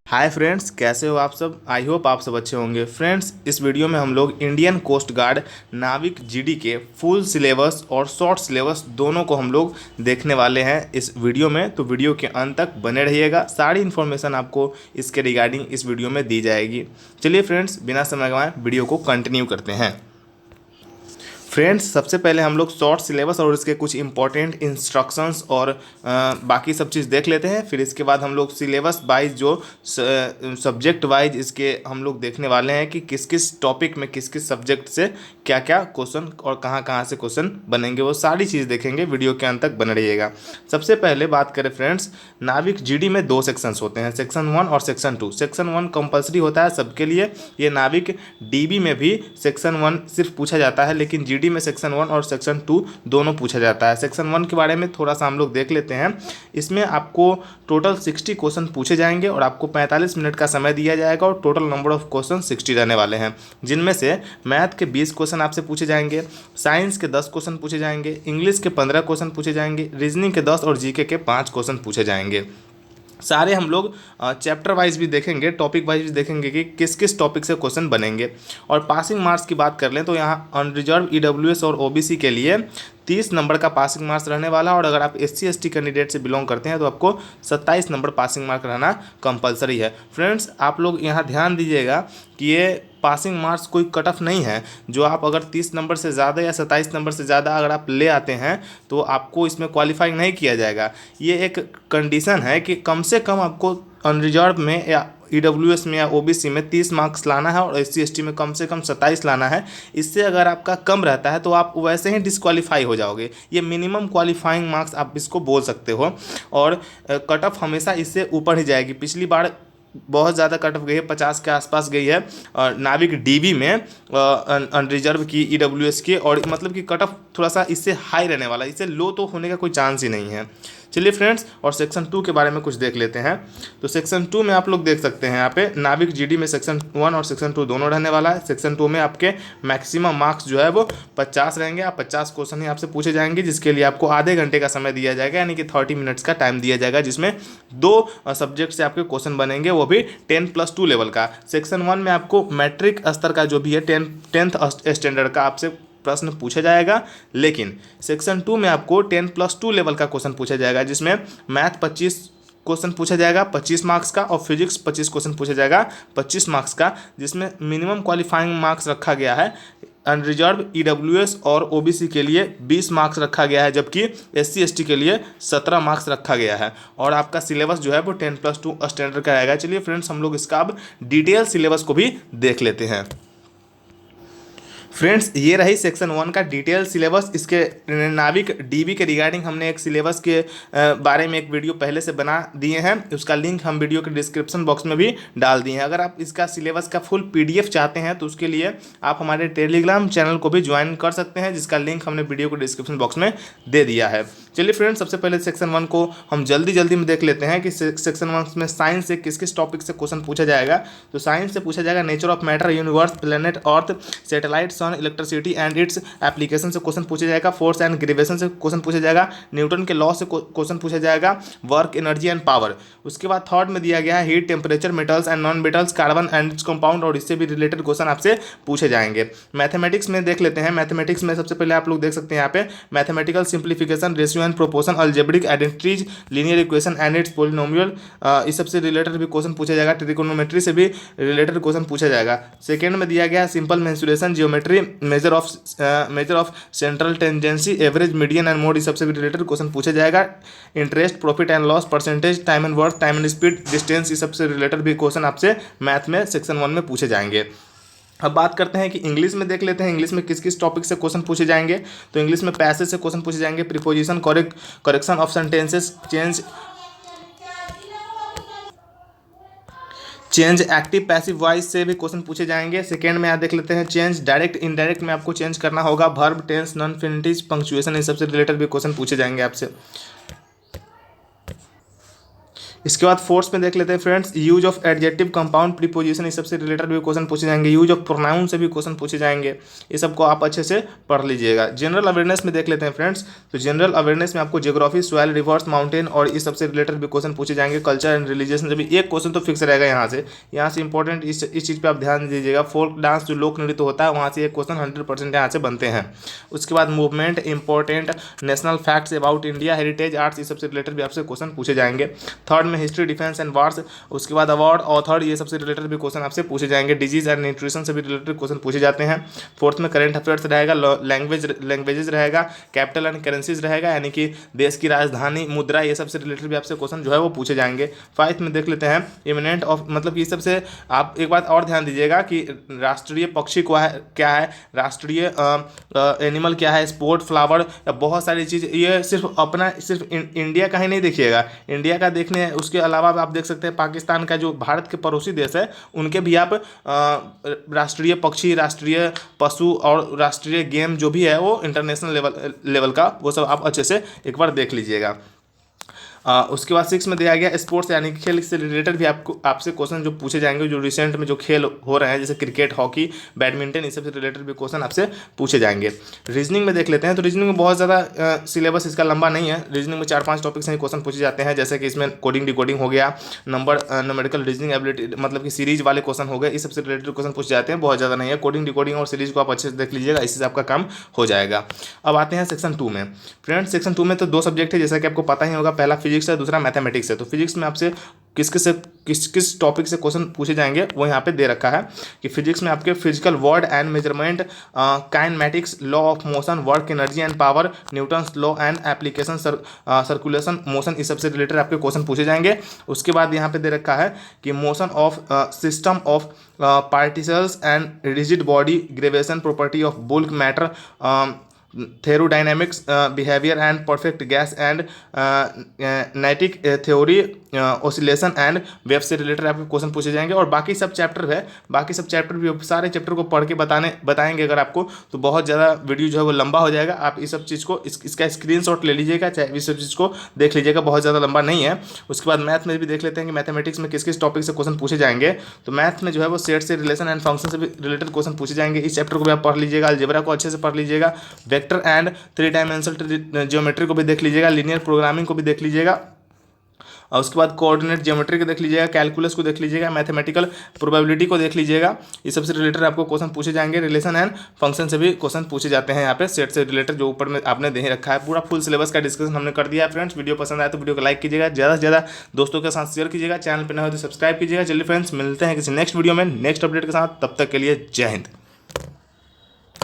Hi friends, कैसे हो आप सब। आई होप आप सब अच्छे होंगे। फ्रेंड्स, इस वीडियो में हम लोग इंडियन कोस्ट गार्ड नाविक जीडी के फुल सिलेबस और शॉर्ट सिलेबस दोनों को हम लोग देखने वाले हैं इस वीडियो में। तो वीडियो के अंत तक बने रहिएगा, सारी इन्फॉर्मेशन आपको इसके रिगार्डिंग इस वीडियो में दी जाएगी। चलिए फ्रेंड्स, बिना समय गंवाए वीडियो को कंटिन्यू करते हैं। फ्रेंड्स, सबसे पहले हम लोग शॉर्ट सिलेबस और इसके कुछ इंपॉर्टेंट इंस्ट्रक्शंस और बाकी सब चीज़ देख लेते हैं। फिर इसके बाद हम लोग सिलेबस वाइज जो सब्जेक्ट वाइज इसके हम लोग देखने वाले हैं कि किस किस टॉपिक में किस किस सब्जेक्ट से क्या क्या क्वेश्चन और कहाँ कहाँ से क्वेश्चन बनेंगे, वो सारी चीज़ देखेंगे। वीडियो के अंत तक बने रहिएगा। सबसे पहले बात करें फ्रेंड्स, नाविक जीडी में दो सेक्शंस होते हैं, सेक्शन 1 और सेक्शन 2। सेक्शन 1 कंपलसरी होता है सबके लिए। ये नाविक डीबी में भी सेक्शन 1 सिर्फ पूछा जाता है, लेकिन जीडी में सेक्शन 1 और सेक्शन 2 दोनों पूछा जाता है। सेक्शन 1 के बारे में थोड़ा सा हम लोग देख लेते हैं। इसमें आपको टोटल 60 क्वेश्चन पूछे जाएंगे और आपको 45 मिनट का समय दिया जाएगा और टोटल नंबर ऑफ क्वेश्चन 60 रहने वाले हैं, जिनमें से मैथ के 20 क्वेश्चन आपसे पूछे जाएंगे, साइंस के 10 क्वेश्चन पूछे जाएंगे, इंग्लिश के 15 क्वेश्चन पूछे जाएंगे, रीजनिंग के 10 और जीके के 5 क्वेश्चन पूछे जाएंगे। सारे हम लोग चैप्टर वाइज भी देखेंगे, टॉपिक वाइज भी देखेंगे कि किस किस टॉपिक से क्वेश्चन बनेंगे। और पासिंग मार्क्स की बात कर लें तो यहाँ अनरिजर्व ईडब्ल्यूएस और ओबीसी के लिए 30 नंबर का पासिंग मार्क्स रहने वाला है, और अगर आप एससी एसटी कैंडिडेट से बिलोंग करते हैं तो आपको 27 नंबर पासिंग मार्क रहना कंपलसरी है। फ्रेंड्स, आप लोग यहाँ ध्यान दीजिएगा कि ये पासिंग मार्क्स कोई कट ऑफ नहीं है। जो आप अगर 30 नंबर से ज़्यादा या 27 नंबर से ज़्यादा अगर आप ले आते हैं तो आपको इसमें क्वालिफाई नहीं किया जाएगा। ये एक कंडीशन है कि कम से कम आपको अनरिजर्व में या ईडब्ल्यूएस में या ओबीसी में 30 मार्क्स लाना है और एससी एसटी में कम से कम 27 लाना है। इससे अगर आपका कम रहता है तो आप वैसे ही डिस्क्वालीफाई हो जाओगे। ये मिनिमम क्वालिफाइंग मार्क्स आप इसको बोल सकते हो, और कट ऑफ हमेशा इससे ऊपर ही जाएगी। पिछली बार बहुत ज़्यादा कट ऑफ गई है, 50 के आसपास गई है नाविक डीवी में अनरिजर्व की ईडब्ल्यूएस की, और मतलब कि कट ऑफ थोड़ा सा इससे हाई रहने वाला है, इससे लो तो होने का कोई चांस ही नहीं है। चलिए फ्रेंड्स, और सेक्शन 2 के बारे में कुछ देख लेते हैं। तो सेक्शन 2 में आप लोग देख सकते हैं यहाँ पे नाविक जीडी में सेक्शन 1 और सेक्शन 2 दोनों रहने वाला है। सेक्शन 2 में आपके मैक्सिमम मार्क्स जो है वो 50 रहेंगे। आप 50 क्वेश्चन ही आपसे पूछे जाएंगे, जिसके लिए आपको आधे घंटे का समय दिया जाएगा, यानी कि 30 मिनट्स का टाइम दिया जाएगा, जिसमें 2 सब्जेक्ट से आपके क्वेश्चन बनेंगे, वो भी 10+2 लेवल का। सेक्शन 1 में आपको मैट्रिक स्तर का जो भी है 10th स्टैंडर्ड का आपसे प्रश्न पूछा जाएगा, लेकिन सेक्शन 2 में आपको 10+2 लेवल का क्वेश्चन पूछा जाएगा, जिसमें मैथ 25 क्वेश्चन पूछा जाएगा 25 मार्क्स का, और फिजिक्स 25 क्वेश्चन पूछा जाएगा 25 मार्क्स का, जिसमें मिनिमम क्वालिफाइंग मार्क्स रखा गया है अनरिजर्व ईडब्ल्यूएस और ओबीसी के लिए 20 मार्क्स रखा गया है, जबकि एससी एसटी के लिए 17 मार्क्स रखा गया है। और आपका सिलेबस जो है वो 10+2 स्टैंडर्ड का रहेगा। चलिए फ्रेंड्स, हम लोग इसका अब डिटेल सिलेबस को भी देख लेते हैं। फ्रेंड्स, ये रही सेक्शन 1 का डिटेल सिलेबस। इसके नाविक डीबी के रिगार्डिंग हमने एक सिलेबस के बारे में एक वीडियो पहले से बना दिए हैं, उसका लिंक हम वीडियो के डिस्क्रिप्शन बॉक्स में भी डाल दिए हैं। अगर आप इसका सिलेबस का फुल पीडीएफ चाहते हैं तो उसके लिए आप हमारे टेलीग्राम चैनल को भी ज्वाइन कर सकते हैं, जिसका लिंक हमने वीडियो के डिस्क्रिप्शन बॉक्स में दे दिया है। चलिए फ्रेंड्स, सबसे पहले सेक्शन 1 को हम जल्दी में देख लेते हैं कि सेक्शन 1 में साइंस से किस किस टॉपिक से क्वेश्चन पूछा जाएगा। तो साइंस से पूछा जाएगा nature of matter, universe, planet earth, satellite, sun, electricity and its application से क्वेश्चन पूछा जाएगा। फोर्स एंड ग्रेविटेशन से क्वेश्चन पूछा जाएगा। न्यूटन के लॉ से क्वेश्चन पूछा जाएगा। Work, energy and power. उसके बाद थर्ड में दिया गया है heat, temperature, metals and non metals, carbon and its compound, और इससे भी रिलेटेड क्वेश्चन आपसे पूछे जाएंगे। मैथमेटिक्स में देख लेते हैं। मैथमेटिक्स में सबसे पहले आप लोग देख सकते हैं यहाँ पे mathematical simplification, ratio and proportion, algebraic identities, linear equation and it's polynomial, इस सबसे रिलेटेड भी क्वेश्चन पूछा जाएगा। ट्रिगोनोमेट्री से भी रिलेटेड क्वेश्चन पूछा जाएगा। सेकेंड में दिया गया है simple mensuration, geometry, measure of central tangency, average, median and mode, इस सबसे भी रिलेटेड क्वेश्चन पूछा जाएगा। Interest, profit and loss, percentage, time and worth, time and speed, distance, इस सबसे रिलेटेड भी क्वेश्चन आपसे मैथ में सेक्शन 1 में पूछे जाएंगे। अब बात करते हैं कि इंग्लिश में देख लेते हैं इंग्लिश में किस किस टॉपिक से क्वेश्चन पूछे जाएंगे। तो इंग्लिश में पैसेज से क्वेश्चन पूछे जाएंगे, preposition, correction of sentences, change active passive voice से भी क्वेश्चन पूछे जाएंगे। सेकेंड में यहाँ देख लेते हैं चेंज डायरेक्ट इनडायरेक्ट में आपको चेंज करना होगा। Verb, tense, non infinitive, punctuation, इस सबसे रिलेटेड भी क्वेश्चन पूछे जाएंगे आपसे। इसके बाद फोर्थ में देख लेते हैं friends, use of adjective compound preposition, इस सबसे रिलेटेड भी क्वेश्चन पूछे जाएंगे। यूज ऑफ प्रोनाउन से भी क्वेश्चन पूछे जाएंगे। ये सबको आप अच्छे से पढ़ लीजिएगा। जनरल अवेयरनेस में देख लेते हैं फ्रेंड्स, तो जनरल अवेयरनेस में आपको ज्योग्राफी, सॉइल, रिवर्स, माउंटेन और इस सबसे रिलेटेड भी क्वेश्चन पूछे जाएंगे। कल्चर एंड रिलीजियन से भी एक क्वेश्चन तो फिक्स रहेगा यहाँ से इंपॉर्टेंट इस चीज़ पर आप ध्यान दीजिएगा। फोल्क डांस जो लोक नृत्य होता है वहाँ से एक क्वेश्चन 100% यहाँ से बनते हैं। उसके बाद movement, important national facts about India, heritage, arts, इस सबसे रिलेटेड भी आपसे क्वेश्चन पूछे जाएंगे। थर्ड में हिस्ट्री, डिफेंस एंड वार्स, उसके बाद अवार्ड, ऑथर, ये सबसे रिलेटेड भी क्वेश्चन आपसे पूछे जाएंगे। डिजीज एंड न्यूट्रिशन से भी रिलेटेड क्वेश्चन पूछे जाते हैं। फोर्थ में करंट अफेयर्स रहेगा, लैंग्वेजेस रहेगा, कैपिटल एंड करेंसीज रहेगा, यानी कि देश की राजधानी, मुद्रा, ये सबसे रिलेटेड भी आपसे क्वेश्चन जो है वो पूछे जाएंगे। फाइव में देख लेते हैं इमिनेंट ऑफ, मतलब ये सबसे आप एक बात और ध्यान दीजिएगा कि राष्ट्रीय पक्षी क्या है, राष्ट्रीय एनिमल क्या है, स्पोर्ट, फ्लावर, बहुत सारी चीज़, ये सिर्फ इंडिया का ही नहीं देखिएगा। इंडिया का देखने उसके अलावा आप देख सकते हैं पाकिस्तान का, जो भारत के पड़ोसी देश है, उनके भी आप राष्ट्रीय पक्षी, राष्ट्रीय पशु और राष्ट्रीय गेम जो भी है वो इंटरनेशनल लेवल का, वो सब आप अच्छे से एक बार देख लीजिएगा। उसके बाद 6 में दिया गया स्पोर्ट्स, यानी कि खेल से रिलेटेड भी आपसे क्वेश्चन जो पूछे जाएंगे, जो रिसेंट में जो खेल हो रहे हैं जैसे क्रिकेट, हॉकी, बैडमिंटन, इस सबसे रिलेटेड भी क्वेश्चन आपसे पूछे जाएंगे। रीजनिंग में देख लेते हैं, तो रीजनिंग में बहुत ज़्यादा सिलेबस इसका लंबा नहीं है। रीजनिंग में 4-5 टॉपिक से ही क्वेश्चन पूछे जाते हैं, जैसे कि इसमें कोडिंग, डिकोडिंग हो गया, न्यूमेरिकल रीजनिंग एबिलिटी, मतलब कि सीरीज वाले क्वेश्चन हो गए, इस सबसे रिलेटेड क्वेश्चन पूछे जाते हैं, बहुत ज़्यादा नहीं है। कोडिंग, डिकोडिंग और सीरीज को आप अच्छे से देख लीजिएगा, इससे आपका काम हो जाएगा। अब आते हैं सेक्शन 2 में। फ्रेंड्स सेक्शन 2 में तो 2 सब्जेक्ट है, जैसा कि आपको पता ही होगा, पहला फिजिक्स है, दूसरा मैथमेटिक्स है। तो फिजिक्स में आपसे किस टॉपिक से क्वेश्चन पूछे जाएंगे वो यहाँ पे दे रखा है कि फिजिक्स में आपके physical word and measurement, kinematics, law of motion, work, energy and power, Newton's law and application, circulation, motion, इस सबसे रिलेटेड आपके क्वेश्चन पूछे जाएंगे। उसके बाद यहाँ पे दे रखा है कि motion of system of particles and rigid body, gravitation property of bulk matter, thermodynamics, behaviour and perfect gas and kinetic theory, oscillation and wave से रिलेटेड आपके क्वेश्चन पूछे जाएंगे। और बाकी सब चैप्टर है, बाकी सब चैप्टर भी, सारे चैप्टर को पढ़ के बताएंगे अगर आपको, तो बहुत ज़्यादा वीडियो जो है वो लंबा हो जाएगा। आप इस सब चीज़ को इसका स्क्रीनशॉट ले लीजिएगा, चाहे इस सब चीज़ को देख लीजिएगा, बहुत ज़्यादा लंबा नहीं है। उसके बाद मैथ में भी देख लेते हैं कि मैथमेटिक्स में किस किस टॉपिक से क्वेश्चन पूछे जाएंगे। तो मैथ में जो है वो सेट से, रिलेशन एंड फंक्शन से भी रिलेटेड क्वेश्चन पूछे जाएंगे। इस चैप्टर को भी आप पढ़ लीजिएगा। अलजेब्रा को अच्छे से पढ़ लीजिएगा, वेक्टर एंड 3 डायमेंशनल ज्योमेट्री को भी देख लीजिएगा, लीनियर प्रोग्रामिंग को भी देख लीजिएगा, और उसके बाद कोऑर्डिनेट ज्योमेट्री को देख लीजिएगा, कैलकुलस को देख लीजिएगा, मैथमेटिकल प्रोबेबिलिटी को देख लीजिएगा। ये सबसे रिलेटेड आपको क्वेश्चन पूछे जाएंगे। रिलेशन एंड फंक्शन से भी क्वेश्चन पूछे जाते हैं यहाँ पे, सेट से रिलेटेड जो ऊपर में आपने दे रखा है। पूरा फुल सिलेबस का डिस्कशन हमने कर दिया है फ्रेंड्स। वीडियो पसंद आए तो वीडियो को लाइक कीजिएगा, ज़्यादा से ज़्यादा दोस्तों के साथ शेयर कीजिएगा, चैनल पर नए हो तो सब्सक्राइब कीजिएगा। चलिए फ्रेंड्स, मिलते हैं किसी नेक्स्ट वीडियो में नेक्स्ट अपडेट के साथ, तब तक के लिए जय हिंद।